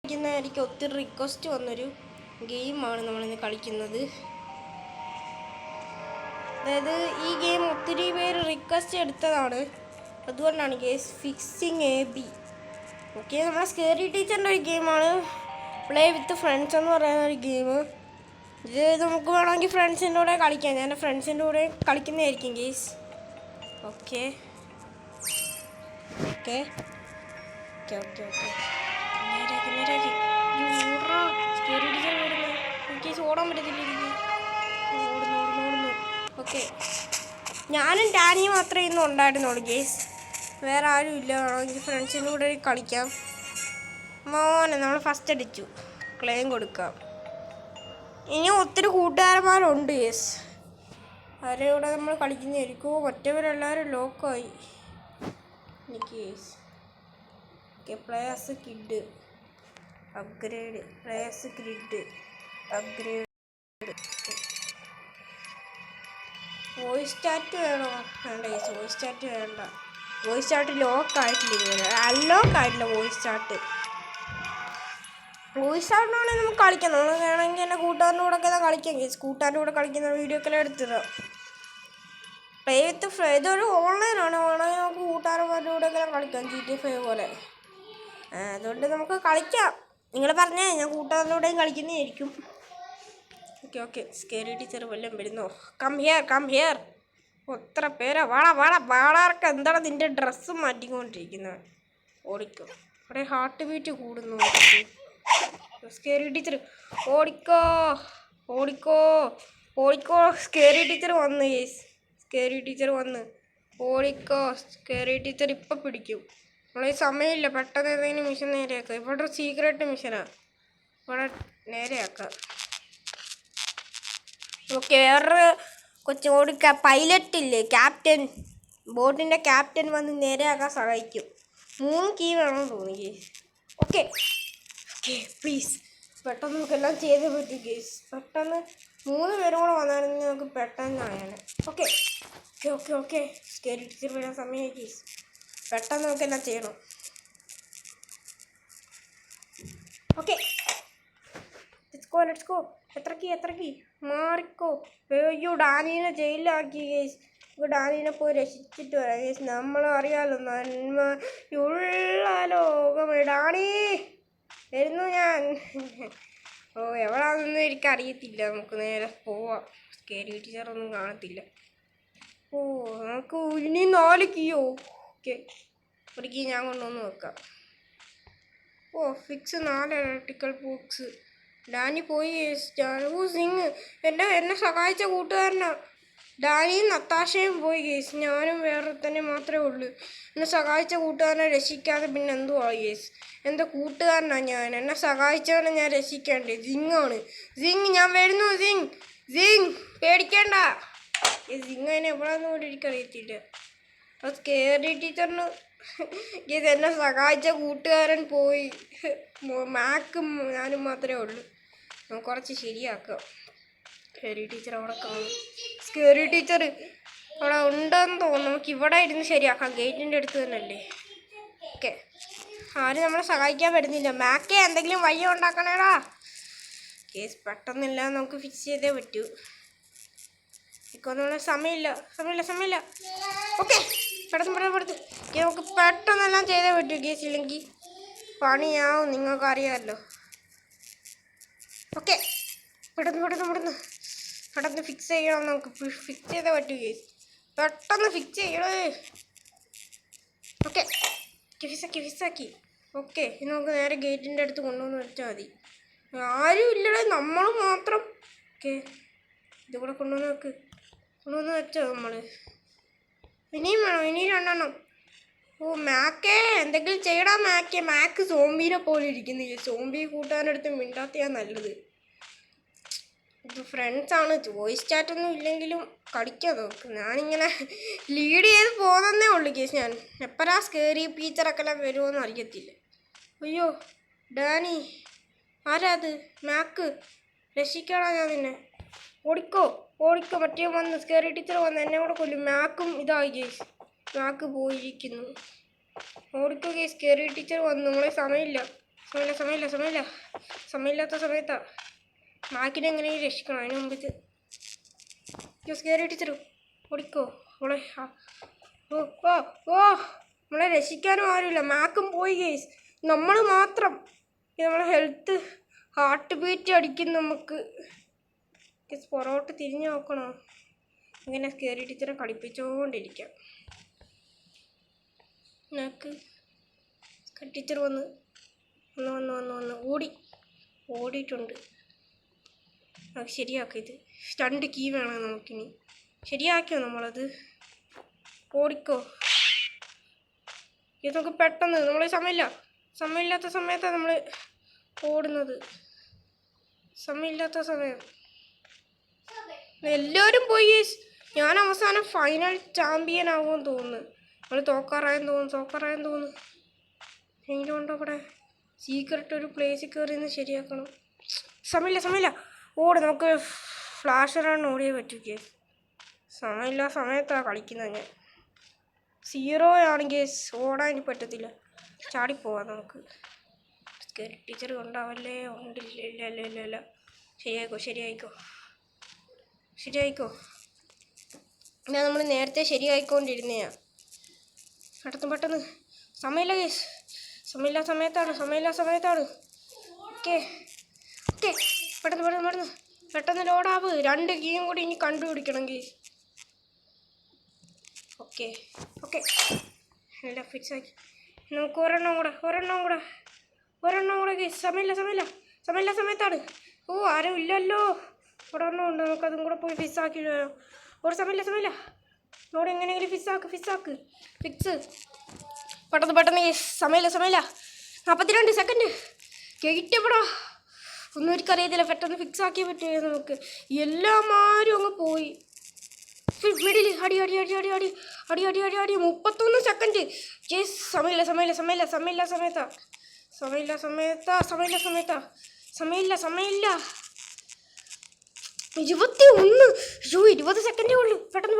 എനിക്ക് ഒത്തിരി റിക്വസ്റ്റ് വന്നൊരു ഗെയിമാണ് നമ്മളിന്ന് കളിക്കുന്നത്. അതായത് ഈ ഗെയിം ഒത്തിരി പേര് റിക്വസ്റ്റ് എടുത്തതാണ്, അതുകൊണ്ടാണ് ഗേസ് ഫിക്സിങ് AB. ഓക്കെ, നമ്മളെ സ്കേറി ടീച്ചറിൻ്റെ ഒരു ഗെയിമാണ് പ്ലേ വിത്ത് ഫ്രണ്ട്സ് എന്ന് പറയുന്ന ഒരു ഗെയിം. ഇത് നമുക്ക് വേണമെങ്കിൽ ഫ്രണ്ട്സിൻ്റെ കൂടെ കളിക്കാം. ഞാൻ ഫ്രണ്ട്സിൻ്റെ കൂടെ കളിക്കുന്നതായിരിക്കും guys. Okay okay okay okay okay ഓടാൻ പറ്റത്തില്ല എനിക്ക്. ഓടുന്നു. ഓക്കെ, ഞാനും ഡാനിയും മാത്രമേ ഇന്ന് ഉണ്ടായിരുന്നുള്ളൂ ഗേസ്, വേറെ ആരും ഇല്ല. വേണമെങ്കിൽ ഫ്രണ്ട്സിൻ്റെ കൂടെ കളിക്കാം. മോനെ നമ്മൾ ഫസ്റ്റ് അടിച്ചു, ക്ലെയിം കൊടുക്കാം. ഇനി ഒത്തിരി കൂട്ടുകാരന്മാരുണ്ട് ഗേസ്, അവരുടെ കൂടെ നമ്മൾ കളിക്കുന്നതായിരിക്കും. മറ്റവരെല്ലാവരും ലോക്കായി എനിക്ക് guys. Okay, players kid upgrade, players grid upgrade. Voice chat വേണോ? വേണ്ട ഗേസ്, വോയിസ് ചാറ്റ് വേണ്ട. വോയിസ് ചാറ്റ് ലോക്കായിട്ടില്ല, അൺലോക്കായിട്ടില്ല വോയിസ് ചാറ്റ്. വോയിസ് ചാറ്റിനാണെങ്കിൽ നമുക്ക് കളിക്കാം. നമ്മൾ വേണമെങ്കിൽ എൻ്റെ കൂട്ടുകാരൻ്റെ കൂടെ ഒക്കെ കളിക്കാം ഗേസ്. കൂട്ടുകാരൻ്റെ കൂടെ കളിക്കുന്ന വീഡിയോ ഒക്കെ എടുത്തതാണ്. പ്ലേ വിത്ത് ഇതൊരു ഓൺലൈനാണ്, വേണമെങ്കിൽ നമുക്ക് കൂട്ടുകാരന്മാരുടെ കൂടെ ഒക്കെ കളിക്കാം, GTA 5 പോലെ. അതുകൊണ്ട് നമുക്ക് കളിക്കാം. നിങ്ങൾ പറഞ്ഞേ, ഞാൻ കൂട്ടുകാരുടെ കൂടെയും കളിക്കുന്നതായിരിക്കും. ഓക്കെ ഓക്കെ, സ്കേറി ടീച്ചർ വല്ലതും വരുന്നോ? Come here. എത്ര പേരാ? വാളാർക്ക് എന്താണ് നിൻ്റെ ഡ്രസ്സ് മാറ്റിക്കൊണ്ടിരിക്കുന്നത്? ഓടിക്കോ, അവിടെ ഹാർട്ട് ബീറ്റ് കൂടുന്നു. സ്കേറി ടീച്ചർ ഓടിക്കോ. സ്കേറി ടീച്ചർ വന്ന് ഗേസ്, സ്കേറി ടീച്ചർ വന്ന്. ഓടിക്കോ, സ്കേറി ടീച്ചർ ഇപ്പം പിടിക്കും. നമ്മളെ സമയമില്ല, പെട്ടെന്ന് ഏതെങ്കിലും മിഷൻ നേരെയാക്കാം. ഇവിടെ ഒരു സീക്രട്ട് മിഷനാണ്, ഇവിടെ നേരെയാക്കാം. ഓക്കെ, വേറൊരു കൊച്ചു ഓടിക്കുക. പൈലറ്റ് ഇല്ലേ, ക്യാപ്റ്റൻ, ബോട്ടിൻ്റെ ക്യാപ്റ്റൻ വന്ന് നേരെയാക്കാൻ സഹായിക്കും. 3 കീ വേണമെന്ന് തോന്നി ഗേസ്. ഓക്കെ പ്ലീസ്, പെട്ടെന്ന് നമുക്കെല്ലാം ചെയ്തേ പറ്റും ഗേസ്. പെട്ടെന്ന് 3 പേരും കൂടെ വന്നായിരുന്നെങ്കിൽ നമുക്ക് പെട്ടെന്നായാണ്. ഓക്കെ സ്കേറി ടീച്ചർ വരാൻ സമയമായി ഗേസ്. പെട്ടെന്ന് നമുക്കെല്ലാം ചെയ്യണം. Okay, let's go. എത്ര കീ മാറിക്കോ. അയ്യോ, ഡാനീനെ ജയിലിലാക്കി ഗേസ്. ഡാനീനെ പോയി രക്ഷിച്ചിട്ട് വരാം ഗേസ്. നമ്മളും അറിയാമല്ലോ, നന്മയുള്ള ലോകമേ. ഡാനി വരുന്നു ഞാൻ. എവിടാണെന്നൊന്നും എനിക്കറിയത്തില്ല. നമുക്ക് നേരെ പോവാം. സ്കേറി ടീച്ചറൊന്നും കാണത്തില്ല. നമുക്ക് ഇനി 4 കീയോ? ഓക്കെ, ഒരു കീ ഞാൻ കൊണ്ടുവന്ന് വെക്കാം. Fix 4 electrical box. ഡാനി പോയി. സിംഗ് എന്നെ സഹായിച്ച കൂട്ടുകാരനാ. ഡാനിയും നത്താശയും പോയി ഗേസ്. ഞാനും വേറെ തന്നെ മാത്രമേ ഉള്ളൂ. എന്നെ സഹായിച്ച കൂട്ടുകാരനെ രക്ഷിക്കാതെ പിന്നെ എന്തുവാ ഗേസ്? എൻ്റെ കൂട്ടുകാരനാണ് ഞാൻ. എന്നെ സഹായിച്ചവനെ ഞാൻ രക്ഷിക്കേണ്ടേ? സിംഗാണ്. സിംഗ്, ഞാൻ വരുന്നു. സിംഗ് പേടിക്കേണ്ട. സിംഗ് അതിനെ എവിടെയെന്ന് കൂടി എനിക്കറിയത്തില്ല. അപ്പോൾ സ്കേറി ടീച്ചറിന് ഗേസ് എന്നെ സഹായിച്ച കൂട്ടുകാരൻ പോയി. മാക്കും ഞാനും മാത്രമേ ഉള്ളൂ. നമുക്ക് കുറച്ച് ശരിയാക്കാം. സ്കേറി ടീച്ചർ അവിടെ കാണും. സ്കേറി ടീച്ചർ അവിടെ ഉണ്ടെന്ന് തോന്നുന്നു. നമുക്ക് ഇവിടെ ഇരുന്ന് ശരിയാക്കാം, ഗേറ്റിൻ്റെ അടുത്ത് തന്നെ അല്ലേ. ഓക്കെ, ആരും നമ്മളെ സഹായിക്കാൻ വരുന്നില്ല. മാക്കേ, എന്തെങ്കിലും വഴി ഉണ്ടാക്കണേടാ. കേസ് പെട്ടെന്നില്ല, നമുക്ക് ഫിക്സ് ചെയ്തേ പറ്റൂ. ഇക്കൊന്നും സമയമില്ല. ഓക്കെ, പെട്ടെന്ന് നമുക്ക് പെട്ടെന്നെല്ലാം ചെയ്തേ പറ്റൂ കേസ്. ഇല്ലെങ്കിൽ പണിയാവും, നിങ്ങൾക്കറിയാമല്ലോ. ഓക്കെ, പെട്ടെന്ന് ഫിക്സ് ചെയ്യണം. നമുക്ക് ഫിക്സ് ചെയ്തേ പറ്റൂ കേസ്. പെട്ടെന്ന് ഫിക്സ് ചെയ്യണേ. ഓക്കെ, ഫിക്സാക്കി. ഓക്കെ, ഇനി നമുക്ക് നേരെ ഗേറ്റിൻ്റെ അടുത്ത് കൊണ്ടുവന്ന് വെച്ചാൽ മതി. ആരും ഇല്ലടേ, നമ്മൾ മാത്രം. ഓക്കെ, ഇതുകൂടെ കൊണ്ടുവന്ന് വെച്ചോ നമ്മൾ. ഇനിയും വേണം, ഇനിയും 2 എണ്ണം. മാക്കേ, എന്തെങ്കിലും ചെയ്യടാ മാക്കേ. മാക്ക് സോംബീനെ പോലെ ഇരിക്കുന്നില്ല. സോംബി കൂട്ടാനടുത്ത് മിണ്ടാത്തയാ നല്ലത്. ഇത് ഫ്രണ്ട്സാണ്, വോയിസ് ചാറ്റൊന്നും ഇല്ലെങ്കിലും കളിക്കാൻ നോക്കും. ഞാനിങ്ങനെ ലീഡ് ചെയ്ത് പോകുന്നതേ ഉള്ളൂ കേസ്. ഞാൻ എപ്പോഴാ സ്കേറി ടീച്ചറൊക്കെ എല്ലാം വരുമോയെന്ന് അറിയത്തില്ല. അയ്യോ ഡാനി, ആരാ അത്? മാക്ക്, രക്ഷിക്കണോ ഞാൻ നിന്നെ? ഓടിക്കോ. മറ്റേ വന്ന് സ്കേറി ടീച്ചർ വന്ന് എന്നെ കൂടെ കൊല്ലും. മാക്കും ഇതായി കേസ്. മാക്ക് പോയിരിക്കുന്നു. ഓടിക്കോ കേസ്, സ്കേറി ടീച്ചർ വന്നു. നമ്മളെ സമയമില്ല. സമയമില്ലാത്ത സമയത്താ മാക്കിനെ എങ്ങനെയും രക്ഷിക്കണം. അതിന് മുമ്പ് കയറി ടീച്ചർ ഓടിക്കോ മോളെ. ഓ ഓ ഓ നമ്മളെ രക്ഷിക്കാനും ആരുമില്ല. മാക്കും പോയി ഗേസ്. നമ്മൾ മാത്രം. നമ്മളെ ഹെൽത്ത് ഹാർട്ട് ബീറ്റ് അടിക്കും നമുക്ക്. പുറകോട്ട് തിരിഞ്ഞു നോക്കണോ? ഇങ്ങനെ കയറി ടീച്ചറെ കളിപ്പിച്ചുകൊണ്ടിരിക്കാം. നമുക്ക് ടീച്ചർ വന്ന് ഓടിയിട്ടുണ്ട്. അത് ശരിയാക്കാം. ഇത് 2 കീ വേണം നമുക്കിനി. ശരിയാക്കിയോ നമ്മളത്? ഓടിക്കോ. ഇത് നമുക്ക് പെട്ടെന്ന്, നമ്മൾ സമയമില്ലാത്ത സമയത്താണ് നമ്മൾ ഓടുന്നത്. സമയമില്ലാത്ത സമയം. എല്ലാവരും പോയി. ഞാൻ അവസാനം ഫൈനൽ ചാമ്പ്യൻ ആകുമെന്ന് തോന്നുന്നു. നമ്മൾ തോക്കാറായെന്ന് തോന്നുന്നു. എങ്കിലും ഉണ്ടോ ഇവിടെ സീക്രട്ട് ഒരു പ്ലേസിൽ കയറി നിന്ന് ശരിയാക്കണം. സമയമില്ല. നമുക്ക് ഫ്ലാഷ് റൺ ഓടിയേ പറ്റൂ. സമയമില്ല സമയത്താണ് കളിക്കുന്നത് ഞാൻ. 0 ആണെങ്കിൽ ഓടാൻ പറ്റത്തില്ല. ചാടിപ്പോവാം നമുക്ക്. ടീച്ചർ കൊണ്ടാവല്ലേ? ഇല്ല. ശരിയായിക്കോ. ഞാൻ നമ്മൾ നേരത്തെ ശരിയായിക്കൊണ്ടിരുന്നയാ. പെട്ടെന്ന് സമയമില്ല കേസ്. സമയമില്ല സമയത്താണ്. ഓക്കെ പെട്ടെന്ന് ലോഡാവ്. 2 കീയും കൂടി ഇനി കണ്ടുപിടിക്കണം കേസ്. ഓക്കെ എല്ലാം ഫിക്സ് ആക്കി. നമുക്ക് ഒരെണ്ണം കൂടെ കേസ്. സമയമില്ല സമയത്താണ്. ഓ ആരും ഇല്ലല്ലോ. ഇവിടെ ഒരെണ്ണം ഉണ്ട്. നമുക്കതും കൂടെ പോയി ഫിക്സാക്കി വരാം. ഒരു സമയമില്ല. അവിടെ എങ്ങനെയെങ്കിലും ഫിക്സ്. പെട്ടെന്ന് സമയമില്ല 42 സെക്കൻഡ്. കേറ്റപ്പെടാ. ഒന്നും എനിക്കറിയത്തില്ല. പെട്ടെന്ന് ഫിക്സ് ആക്കിയേ പറ്റുമോ നമുക്ക്. എല്ലാമാരും അങ്ങ് പോയി. മിഡിൽ അടി 31 സെക്കൻഡ്. സമയമില്ല 21. 20 സെക്കൻഡേ ഉള്ളൂ. പെട്ടെന്ന്.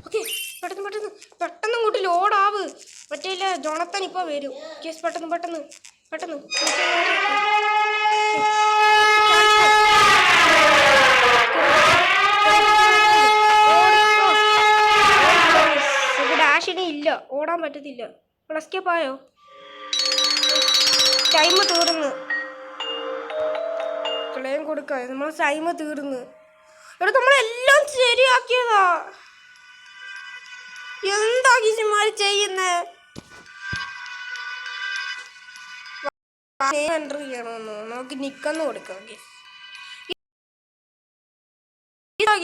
ഓക്കെ പെട്ടെന്ന് അങ്ങോട്ട് ലോഡാവ്. മറ്റേ ജോണത്തൻ ഇപ്പോൾ വരും. കേസ് പെട്ടെന്ന്. ഡാഷിന് ഇല്ല, ഓടാൻ പറ്റത്തില്ല. എസ്കേപ്പ് ആയോ? ടൈം തീർന്ന്. ക്ലെയിം കൊടുക്കാം. നമ്മൾ ടൈം തീർന്ന്. ഇവിടെ നമ്മളെല്ലാം ശരിയാക്കിയതാ. എന്താ ഗീസിമാര് ചെയ്യുന്നേ? എൻട്രി ചെയ്യണമെന്നോ? നമുക്ക് നിക്കെന്ന് കൊടുക്കാം.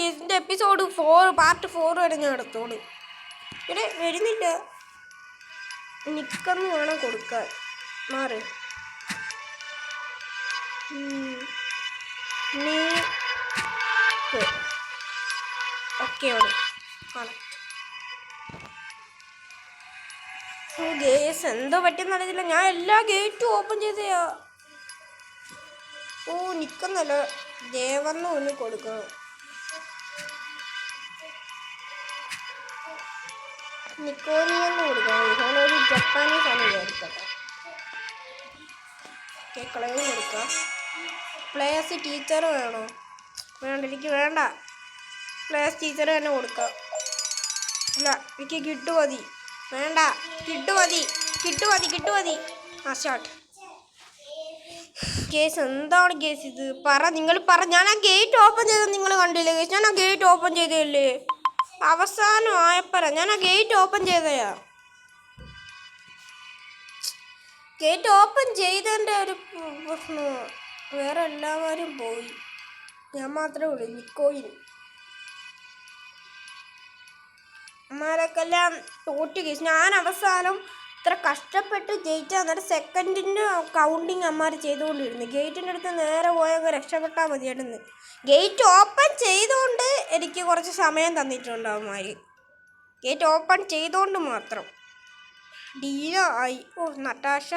ഇതിന്റെ എപ്പിസോഡ് 4 പാർട്ട് 4 വരെ ഞാൻ എടുത്തോളൂ. ഇവിടെ വരുന്നില്ല. നിക്കെന്ന് വേണം കൊടുക്കാൻ. മാറ്. ഓക്കെ ഗേസ് എന്തോ പറ്റിയെന്ന് അറിയത്തില്ല. ഞാൻ എല്ലാ ഗേറ്റും ഓപ്പൺ ചെയ്തയാ. നിക്കുന്നല്ല. ദേവന്ന് ഒന്ന് കൊടുക്കണം. നിക്കോനിയെന്ന് കൊടുക്കണം. ഞാനൊരു ജപ്പാനീസ് ആണ് വിചാരിക്കട്ടെ. ക്ലെയിം കൊടുക്കാം. പ്ലേയേഴ്സ് ടീച്ചർ വേണോ? എനിക്ക് വേണ്ട. പ്ലേയേഴ്സ് ടീച്ചർ തന്നെ കൊടുക്കാം. ഇല്ല എനിക്ക് കിട്ടുമതി. വേണ്ട കിട്ടുമതി. സ്റ്റാർട്ട്. കേസ് എന്താണ് കേസ് ഇത്? നിങ്ങൾ പറ. ഞാൻ ആ ഗേറ്റ് ഓപ്പൺ ചെയ്തത് നിങ്ങൾ കണ്ടില്ലേ കേസ്? ഞാൻ ആ ഗേറ്റ് ഓപ്പൺ ചെയ്തല്ലേ അവസാനം ആയപ്പറ. ഞാൻ ആ ഗേറ്റ് ഓപ്പൺ ചെയ്തയാ. ഗേറ്റ് ഓപ്പൺ ചെയ്തതിൻ്റെ ഒരു പ്രശ്നമോ? വേറെ എല്ലാവരും പോയി. ഞാൻ മാത്രമേ ഉള്ളൂ. നിക്കോയിൻ അമ്മാരൊക്കെല്ലാം തോറ്റ് കേസ്. ഞാൻ അവസാനം ഇത്ര കഷ്ടപ്പെട്ട് ജയിച്ചാൽ എന്നിട്ട് സെക്കൻഡിൻ്റെ കൗണ്ടിങ് അമ്മാർ ചെയ്തുകൊണ്ടിരുന്നു. ഗേറ്റിൻ്റെ അടുത്ത് നേരെ പോയൊക്കെ രക്ഷപ്പെട്ടാൽ മതിയായിരുന്നു. ഗേറ്റ് ഓപ്പൺ ചെയ്തുകൊണ്ട് എനിക്ക് കുറച്ച് സമയം തന്നിട്ടുണ്ട് അവന്മാർ. ഗേറ്റ് ഓപ്പൺ ചെയ്തുകൊണ്ട് മാത്രം. ഡീന ആയി. നട്ടാഷ.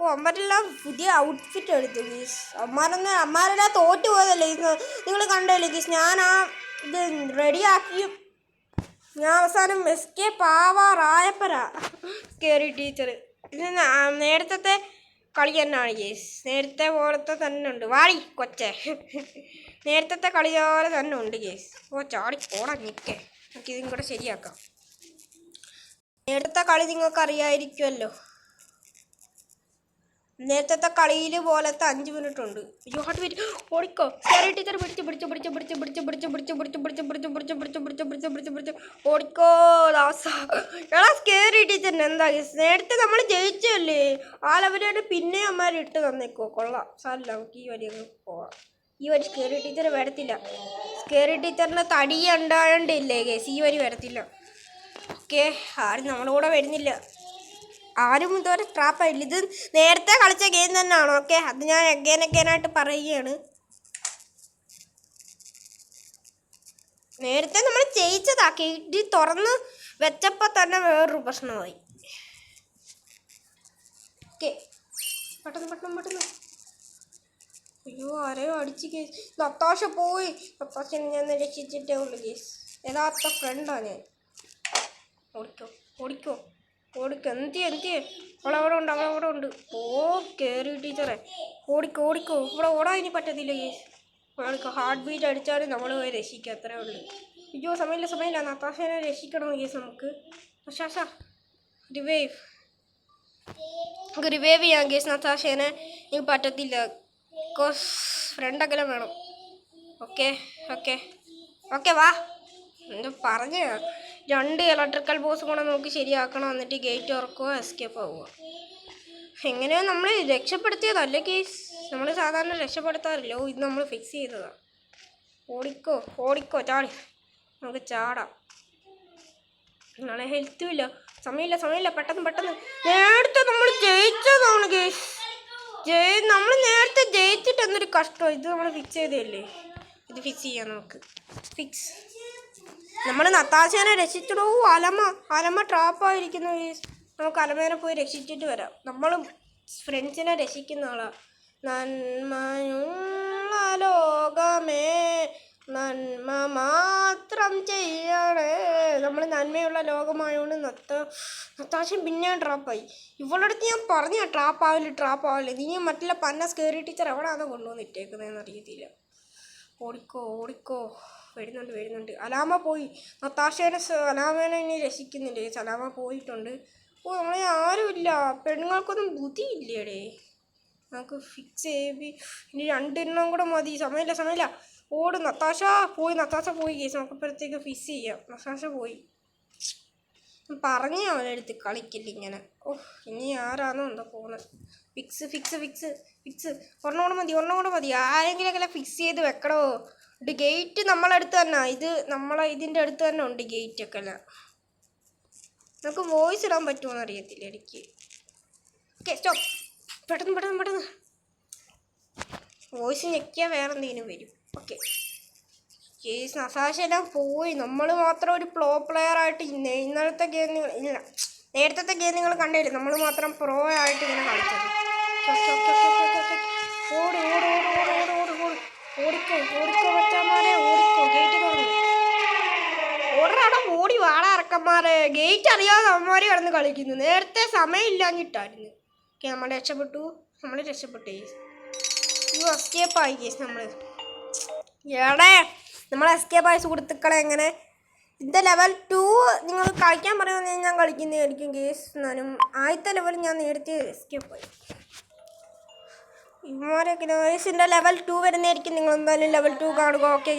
അമ്മരെല്ലാം പുതിയ ഔട്ട്ഫിറ്റ് എടുത്തു ഗീസ്. അമ്മാരെല്ലാം തോറ്റു പോയതല്ലേ നിങ്ങൾ കണ്ടല്ലേ ഗീസ്? ഞാൻ ആ ഇത് റെഡിയാക്കി. ഞാൻ അവസാനം എസ്കേപ്പ് ആവാറായപ്പരാ കയറി ടീച്ചർ. ഇത് നേരത്തെ കളി തന്നെയാണ് കേസ്. നേരത്തെ പോലത്തെ തന്നെ ഉണ്ട്. വാടി കൊച്ചേ. നേരത്തെ കളി പോലെ തന്നെ ഉണ്ട് കേസ്. ഓ ചാടി പോടാ നിൽക്കേ. നമുക്ക് ഇതും കൂടെ ശരിയാക്കാം. നേരത്തെ കളി നിങ്ങൾക്ക് അറിയാമായിരിക്കുമല്ലോ. നേരത്തെ കളിയിൽ പോലത്തെ 5 മിനിറ്റ് ഉണ്ട്. ഹാർട്ട് ബീറ്റ് ഓടിക്കോ. ടീച്ചർ ഓടിക്കോ ദാസ. എടാ സ്കേറി ടീച്ചറിന് എന്താ നേരത്തെ നമ്മൾ ജയിച്ചല്ലേ ആ ലെവലാണ് പിന്നെ അമ്മമാർ ഇട്ട് തന്നേക്കോ. കൊള്ളാം സാറില്ല. നമുക്ക് ഈ വരി അങ്ങ് പോവാം. ഈ വരി സ്കേറി ടീച്ചർ വരത്തില്ല. സ്കേറി ടീച്ചറിന് തടി ഉണ്ടായോണ്ടില്ലേ കേസ് ഈ വരി വരത്തില്ല. ഓക്കെ ആരും നമ്മുടെ കൂടെ വരുന്നില്ല. ആരും ഇതുവരെ ട്രാപ്പായില്ല. ഇത് നേരത്തെ കളിച്ച ഗെയിം തന്നെയാണോ? ഓക്കെ അത് ഞാൻ അഗൈനായിട്ട് പറയുകയാണ്. നേരത്തെ നമ്മൾ ജയിച്ചതാ. ഇത് തുറന്ന് വെച്ചപ്പോൾ തന്നെ വേറൊരു പ്രശ്നമായി. ഓക്കെ പെട്ടെന്ന്. അയ്യോ ആരെയോ അടിച്ച് കേസ്. നത്താശ പോയി. നത്താശനെ ഞാൻ രക്ഷിച്ചിട്ടേ ഉള്ളു കേസ്. യഥാർത്ഥ ഫ്രണ്ടാണ് ഞാൻ. ഓടിക്കോ. എന്തിയെ അവളവിടെ ഉണ്ട്. ഓ കേറി ടീച്ചറെ ഓടിക്കോ. ഇവിടെ ഓടാൻ ഇനി പറ്റത്തില്ല കേസ്. അവൾക്ക് ഹാർട്ട് ബീറ്റ് അടിച്ചാലും നമ്മൾ പോയി രക്ഷിക്കുക. അത്രേ ഉള്ളൂ. അയ്യോ സമയമില്ല. നത്താശനെ രക്ഷിക്കണം കേസ്. നമുക്ക് റിവൈവ് ചെയ്യാം കേസ്. നത്താശനെ എനിക്ക് പറ്റത്തില്ല. ബിക്കോസ് ഫ്രണ്ടൊക്കെ വേണം. ഓക്കെ വാ. എന്താ പറഞ്ഞ 2 ഇലക്ട്രിക്കൽ ബോസ് കൂടെ നമുക്ക് ശരിയാക്കണം. എന്നിട്ട് ഗേറ്റ് തുറക്കുക, എസ്കേപ്പ് ആവുക. എങ്ങനെയോ നമ്മൾ രക്ഷപ്പെടുത്തിയതല്ലേ കേസ്. നമ്മൾ സാധാരണ രക്ഷപ്പെടുത്താറില്ല. ഇത് നമ്മൾ ഫിക്സ് ചെയ്തതാണ്. ഓടിക്കോ ചാടി. നമുക്ക് ചാടാം. നാളെ ഹെൽത്തും ഇല്ല. സമയമില്ല. പെട്ടെന്ന്. നേരത്തെ നമ്മൾ ജയിച്ചതാണ് കേസ്. നമ്മൾ നേരത്തെ ജയിച്ചിട്ട് എന്തൊരു കഷ്ടം. ഇത് നമ്മൾ ഫിക്സ് ചെയ്തല്ലേ. ഇത് ഫിക്സ് ചെയ്യാം നമുക്ക്. ഫിക്സ്. നമ്മൾ നത്താശേനെ രക്ഷിച്ചിടൂ. അലമ ട്രാപ്പായിരിക്കുന്നു കേസ്. നമുക്ക് അലമേനെ പോയി രക്ഷിച്ചിട്ട് വരാം. നമ്മളും ഫ്രണ്ട്സിനെ രക്ഷിക്കുന്ന ആളാ. നന്മയുള്ള ലോകമേ നന്മ മാത്രം ചെയ്യണേ. നമ്മൾ നന്മയുള്ള ലോകമായോണ്ട് നത്താശം പിന്നെയും ട്രാപ്പായി. ഇവളടുത്ത് ഞാൻ പറഞ്ഞ ട്രാപ്പാവില്ല. നീ മറ്റുള്ള പന്ന സ്കേറി ടീച്ചർ എവിടെയാണോ കൊണ്ടുവന്ന് ഇട്ടേക്കുന്നതെന്ന് അറിയത്തില്ല. ഓടിക്കോ. വരുന്നുണ്ട്. അലാമ പോയി. അലാമേനെ ഇനി രക്ഷിക്കുന്നില്ലേ. അലാമ പോയിട്ടുണ്ട്. ഓ നമ്മളെ ആരുമില്ല. പെണ്ണുങ്ങൾക്കൊന്നും ബുദ്ധിയില്ലേടേ. നമുക്ക് ഫിക്സ് ചെയ്ത് ഇനി 2 എണ്ണം കൂടെ മതി. സമയമില്ല. ഓട്. നത്താശ പോയി കേസ്. നമുക്കപ്പോഴത്തേക്ക് ഫിക്സ് ചെയ്യാം. നത്താശ പോയി. പറഞ്ഞ അവനെടുത്ത് കളിക്കില്ല ഇങ്ങനെ. ഇനി ആരാണോ എന്താ പോകുന്നത്. ഫിക്സ്. ഒരെണ്ണം കൂടെ മതി. ആരെങ്കിലൊക്കെ ഫിക്സ് ചെയ്ത് വെക്കണോ. ഗേറ്റ് നമ്മളടുത്ത് തന്നെ. ഇതിൻ്റെ അടുത്ത് തന്നെ ഉണ്ട് ഗേറ്റൊക്കെ എല്ലാം. നമുക്ക് വോയിസ് ഇടാൻ പറ്റുമോയെന്ന് അറിയത്തില്ല എനിക്ക്. Okay stop. പെട്ടെന്ന് വോയിസ് ഞെക്കിയാൽ വേറെ എന്തെങ്കിലും വരും. Okay case. നസാശെല്ലാം പോയി. നമ്മൾ മാത്രം ഒരു പ്ലെയർ ആയിട്ട് ഇന്നലത്തെ ഗെയിം ഇല്ല. നേരത്തെ ഗെയിം നിങ്ങൾ കണ്ടില്ലേ. നമ്മൾ മാത്രം പ്രോ ആയിട്ട് ഇങ്ങനെ കളിച്ചത്. ഓടിക്കോ മച്ചാന്മാരെ. ഗേറ്റ് തുറന്നു. ഓടി വാടാ ഇറക്കന്മാരെ. ഗേറ്റ് അറിയാതെ അമ്മമാരെ കിടന്ന് കളിക്കുന്നു. നേരത്തെ സമയമില്ലാഞ്ഞിട്ടായിരുന്നു. ഓക്കെ നമ്മൾ രക്ഷപ്പെട്ടു. എസ്കേപ്പായി കേസ്. നമ്മൾ എസ്കേപ്പായ സുഹൃത്തുക്കളെ. എങ്ങനെ ഇതിൻ്റെ ലെവൽ 2 നിങ്ങൾ കളിക്കാൻ പറയുമെന്ന് ഞാൻ കളിക്കുന്നതായിരിക്കും കേസ്. എന്നാലും ആദ്യത്തെ ലെവൽ ഞാൻ നേരത്തെ എസ്കേപ്പായി. ഇവന്മാരൊക്കെ ലെവൽ 2 വരുന്നതായിരിക്കും. നിങ്ങൾ എന്തായാലും ലെവൽ 2 കാണുക. ഓക്കെ.